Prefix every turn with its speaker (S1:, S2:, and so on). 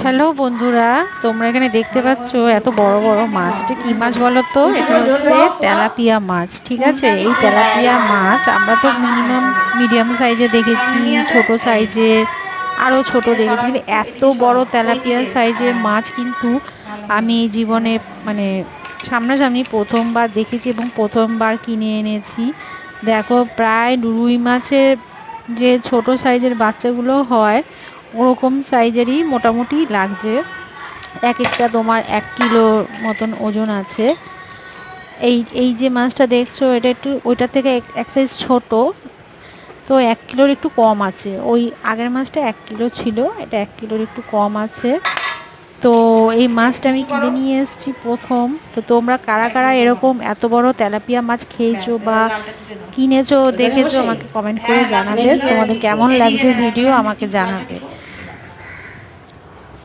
S1: Hello বন্ধুরা, তোমরা এখানে দেখতে পাচ্ছ এত বড় বড় মাছ। এটা কি মাছ বলো তো? এটা হচ্ছে তেলাপিয়া মাছ। ঠিক আছে, এই তেলাপিয়া মাছ আমরা তো মিডিয়াম সাইজে দেখেছি, ছোট সাইজে আরও ছোট দেখেছি, কিন্তু এত বড় তেলাপিয়া সাইজের মাছ কিন্তু আমি এই জীবনে মানে সামনাসামনি প্রথমবার দেখেছি এবং প্রথমবার কিনে এনেছি। দেখো, প্রায় রুই মাছের যে ছোট সাইজের বাচ্চাগুলো হয় ওরকম সাইজেরই মোটামুটি লাগছে। এক একটা তোমার 1 কিলোর মতন ওজন আছে। এই এই যে মাছটা দেখছো এটা একটু ওইটার থেকে এক সাইজ ছোট, তো 1 কিলোর একটু কম আছে। ওই আগের মাছটা 1 কিলো ছিল, এটা 1 কিলোর একটু কম আছে। তো এই মাছটা আমি কিনে নিয়ে এসেছি প্রথম। তো তোমরা কারা কারা এরকম এত বড় তেলাপিয়া মাছ খেয়েছো বা কিনেছো দেখেছো আমাকে কমেন্ট করে জানাবে। তোমাদের কেমন লাগছে ভিডিও আমাকে জানাবে।